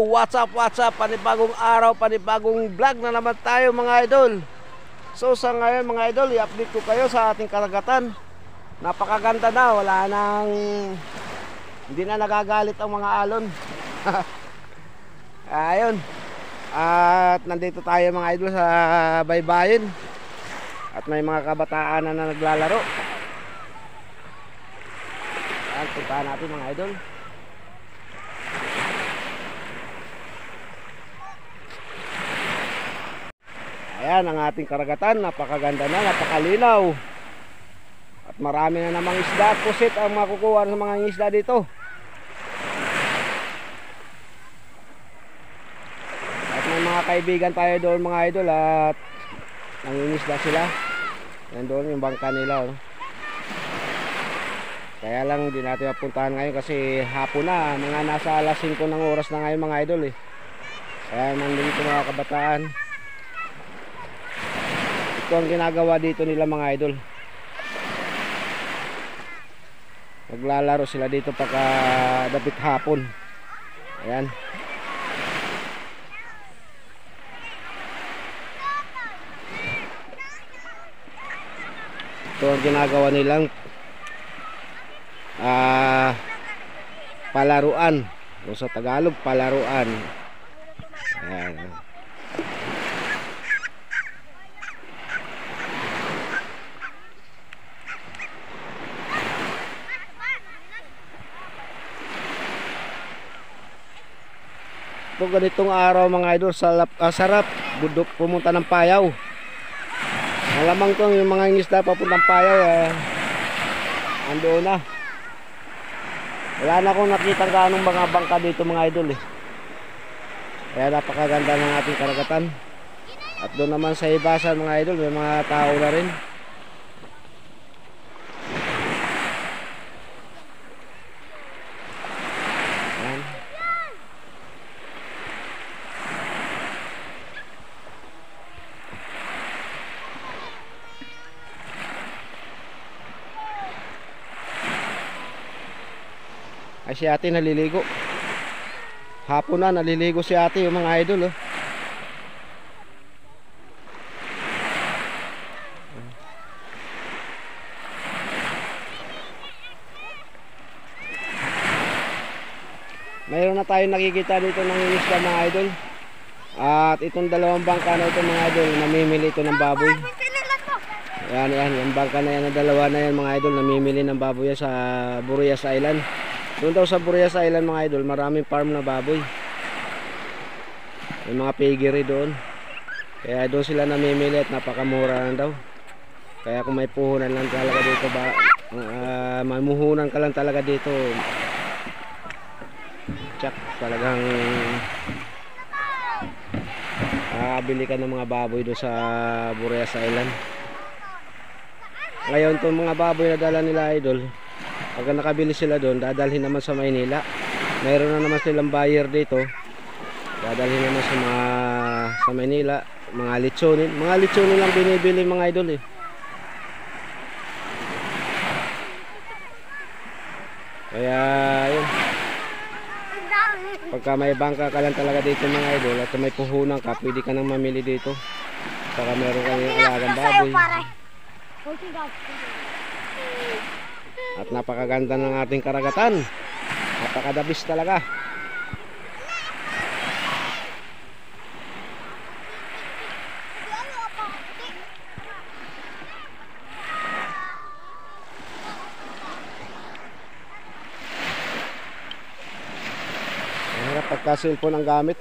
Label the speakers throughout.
Speaker 1: what's up? Panibagong araw, panibagong vlog na naman tayo mga idol. So sa ngayon mga idol, i-update ko kayo sa ating karagatan. Napakaganda na, wala nang, hindi na nagagalit ang mga alon. Ayun. At nandito tayo mga idol sa baybayin. At may mga kabataan na naglalaro. Ayan, puntahan natin mga idol. Ayan ang ating karagatan, napakaganda na, napakalinaw. At marami na namang isda at pusit ang makukuha sa mga isda dito. At may mga kaibigan tayo doon mga idol at nangingisda sila. Yan doon yung bangka nila. Kaya lang hindi natin mapuntahan ngayon kasi hapon na, mga nasa alas 5 ng oras na ngayon mga idol Kaya nandito mga kabataan. Ito ang ginagawa dito nila mga idol. Naglalaro sila dito pagka dapit hapon. Ayan. Ito ang ginagawa nilang palaruan. O sa Tagalog, palaruan. Ayan. Ito ganitong araw mga idol, sarap budok pumunta ng Payaw. Malamang kung yung mga isda papuntang Payaw andoon na. Wala na akong nakita ganong mga bangka dito mga idol Kaya napakaganda ng ating karagatan. At doon naman sa Ibasan mga idol, may mga tao na rin. Ay si ate naliligo. Hapon na naliligo si ate yung mga idol Mayroon na tayong nakikita dito ng isda mga idol. At itong dalawang bangka na ito mga idol, namimili ito ng baboy. Yan, yung bangka na yan na dalawa na yan mga idol, namimili ng baboy sa Burias Island. Doon daw sa Burias Island mga idol, maraming farm na baboy. May mga piggery doon. Kaya doon sila namimili at napakamura lang daw. Kaya kung may puhunan lang talaga dito mamuhunan ka lang talaga dito. Tsak, talagang bili ka ng mga baboy doon sa Burias Island. Ngayon itong mga baboy na dala nila idol, pag nakabili sila doon, dadalhin naman sa Maynila. Mayroon na naman silang buyer dito. Dadalhin naman sa Maynila. Mga litsonin. Mga litsonin lang binibili mga idol Kaya yun. Pagka may bangka ka lang talaga dito mga idol at may puhunan ka, pwede ka nang mamili dito. Saka meron kayong alagang baboy. At napakaganda ng ating karagatan. Napakadabis talaga. Mahirap pagka cellphone ang gamit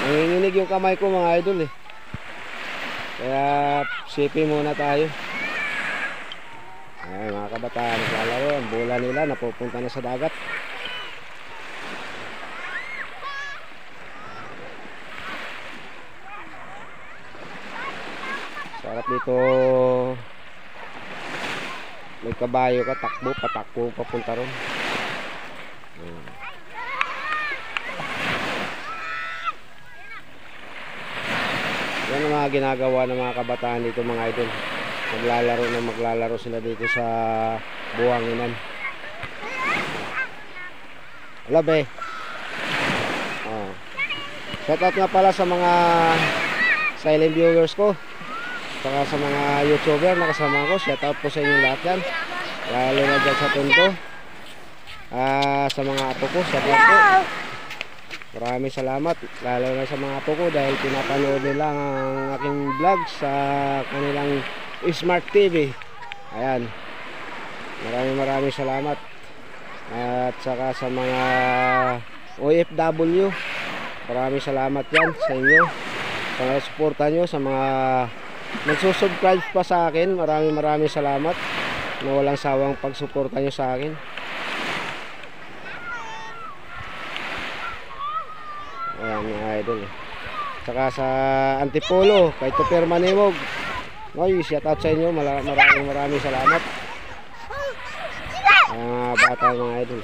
Speaker 1: Nanginginig yung kamay ko mga idol Kaya sipi muna tayo. Ay, mga kabataan naglalaro, ang bola nila napupunta na sa dagat. Sarap dito. May kabayo ka, patakbo papunta ron. Yan ang mga ginagawa ng mga kabataan dito mga idol. Maglalaro sila dito sa buhanginan. Wala be. Oh. Shoutout nga pala sa mga silent viewers ko, saka sa mga YouTuber na kasama ko. Shoutout po sa inyo lahat yan, lalo na dyan sa Tondo. Sa mga apo ko, shoutout po. Maraming salamat, lalo na sa mga apo ko, dahil pinapanood nila ang aking vlog sa kanilang Smart TV. Ayan, maraming salamat. At saka sa mga OFW, maraming salamat yan sa inyo, sa mga suporta nyo, sa mga nagsusubscribe pa sa akin. Maraming salamat na walang sawang pagsuporta nyo sa akin. Ayan mga idol. Saka sa Antipolo, kay Tuper Manimog, oy, shout out sa inyo. Maraming salamat. Bata mga idol.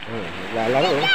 Speaker 1: Naglalaro eh.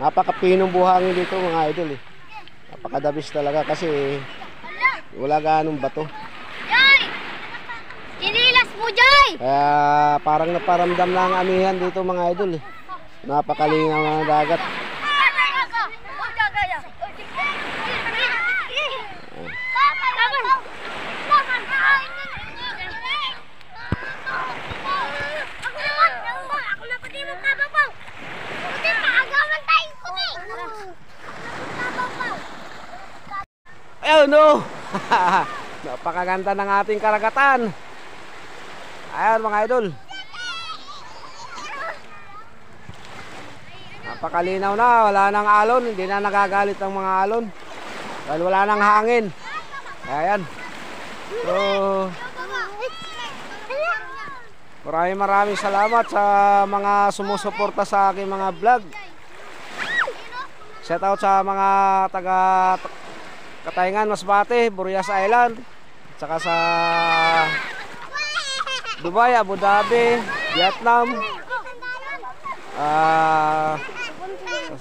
Speaker 1: Napakapinong buhangin dito mga idol eh. Napakadabis talaga kasi wala ganong bato.
Speaker 2: Joy! Kinilas mo, Joy!
Speaker 1: Kaya parang naparamdam na ang amihan dito mga idol eh. Napakalinaw ng dagat. Oh no! Napakaganda ng ating karagatan. Ayan mga idol, napakalinaw na, wala nang alon. Hindi na nagagalit ang mga alon dahil wala nang hangin. Ayan. So maraming salamat sa mga sumusuporta sa aking mga vlog. Shout out sa mga taga Katayngan, Masbate, Burias Island, saka sa Dubai, Abu Dhabi, Vietnam,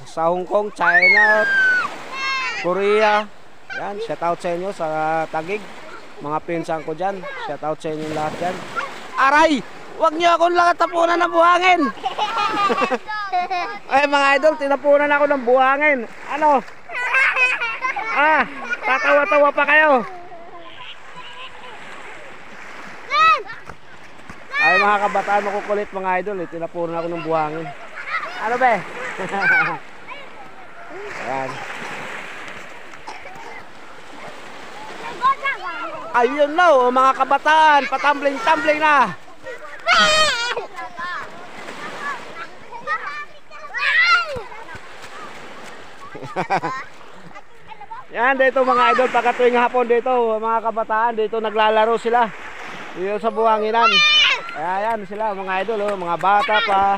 Speaker 1: sa Hong Kong, China, Korea. Yan, shout out sa inyo sa Taguig, mga pinsan ko dyan. Shout out sa inyo lahat dyan. Aray! Huwag nyo akong tapunan ng buhangin. Ay mga idol, tinapunan ako ng buhangin. Ano? Tatawa-tawa pa kayo. Ay mga kabataan, makukulit mga idol eh. Tinapunan ako ng buhangin. Ano be? Ayan. Ayun na oh, mga kabataan, patambling-tambling na. Yan, dito mga idol, pagka tuwing hapon dito, mga kabataan, dito naglalaro sila dito sa buhanginan. Kaya yan sila mga idol, oh, mga bata pa.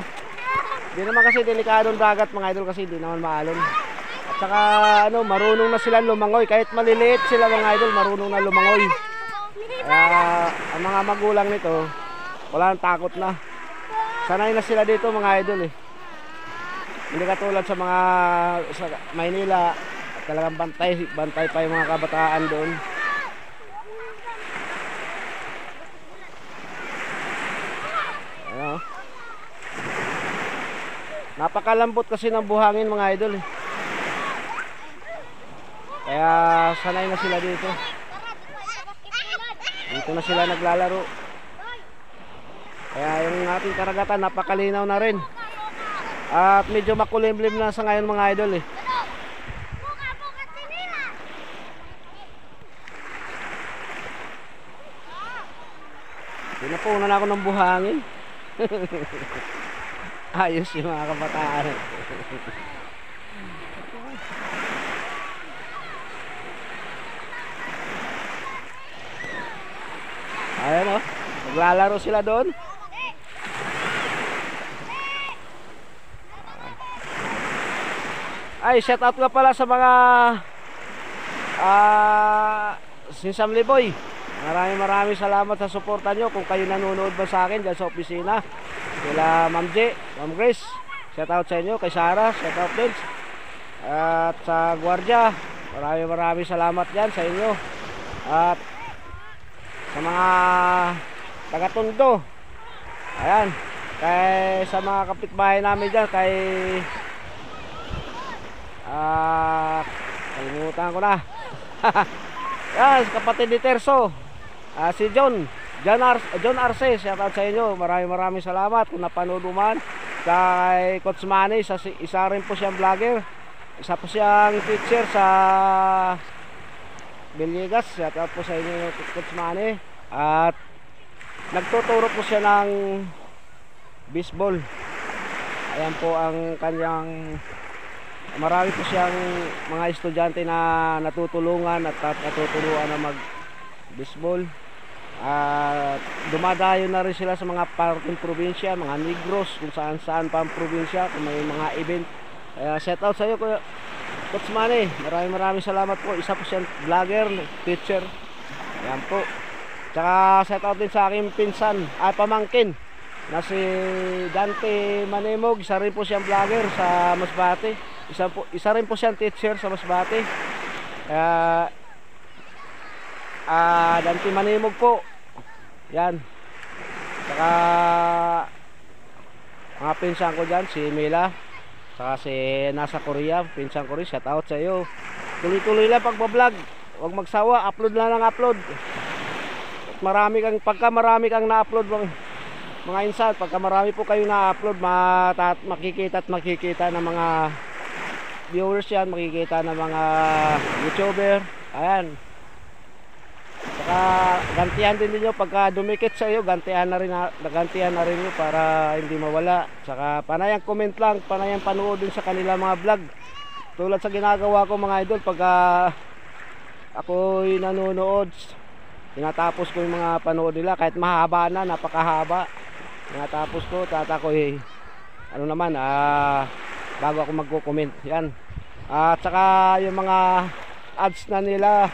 Speaker 1: Hindi naman kasi delikadong dagat mga idol, kasi hindi naman maalon. At saka ano, marunong na sila lumangoy. Kahit maliliit sila mga idol, marunong na lumangoy. Kaya ang mga magulang nito, wala nang takot na. Sanay na sila dito mga idol eh. Hindi katulad sa mga sa Maynila, talagang bantay pa yung mga kabataan doon. Ano? Napakalambot kasi ng buhangin mga idol eh. Kaya sanay na sila dito. Dito na sila naglalaro. Kaya yung ating karagatan napakalinaw na rin. At medyo makulimlim na sa ngayon mga idol eh. Pinapunan ako ng buhangin. Ayos yung mga kabataan. Ayan o, naglalaro sila doon. Ay, shout out ka pala sa mga Sinsam Liboy. Maraming salamat sa suporta nyo. Kung kayo nanonood ba sa akin dyan sa opisina, sila Ma'am J, Ma'am Grace, shout out sa inyo. Kay Sarah, shout out din. at sa gwardiya. Maraming salamat yan sa inyo. At sa mga taga-Tondo. Ayan. Kay sa mga kapitbahay namin dyan, kay kalimutan ko na. Yan, kapatid ni Terso. Si John Arce, shout out sa inyo. Maraming salamat kung napanood man. Kay Coach Manny, isa rin po siyang vlogger. Isa po siyang teacher sa Villegas. Shout out po sa inyo, Coach Manny. At nagtuturo po siya ng baseball. Ayan po ang kanyang, marami po siyang mga estudyante na natutulungan at natuturuan na mag baseball. At dumadayo na rin sila sa mga parting probinsya, mga Negros, kung saan pa ang probinsya, kung may mga event. Kaya shout out sa iyo, Coach Manny. Maraming salamat po. Isa po siyang vlogger, teacher. Ayan po. Tsaka shout out din sa aking pinsan, pamangkin na si Dante Manemog. Isa rin po siyang vlogger sa Masbate. Isa rin po siyang teacher sa Masbate. Dante Manemog po. Yan. Saka mga pinsan ko dyan, si Mila, saka si nasa Korea, pinsan ko rin. Shout out sa iyo. Tuloy-tuloy lang pagbablog. Huwag magsawa, upload lang ng upload. At pagka marami kang na-upload mga insan, pagka marami po kayo na-upload, makikita ng mga viewers yan, makikita ng mga YouTuber. Ayan. Saka gantihan din niyo pagka dumikit sa iyo, gantihan na rin niyo para hindi mawala. Saka panayang comment lang, panayang panood din sa kanila mga vlog. Tulad sa ginagawa ko mga idol, pagka ako'y nanonood, tinatapos ko yung mga panood nila kahit mahaba na, napakahaba. Tinatapos ko, tatakoy bago ako magko-comment. Yan. At saka yung mga ads na nila,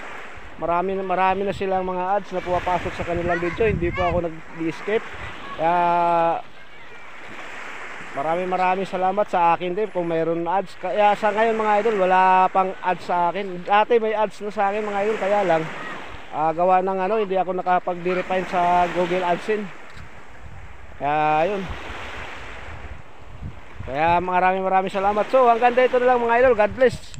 Speaker 1: marami na silang mga ads na pumapasok sa kanilang video. Hindi po ako nag-escape. Kaya maraming salamat sa akin din kung mayroon ads. Kaya sa ngayon mga idol, wala pang ads sa akin. Dati may ads na sa akin mga idol, kaya lang gawa ng hindi ako nakapag-verify sa Google AdSense. Kaya yun. Kaya maraming salamat. So hanggang dito na lang mga idol. God bless.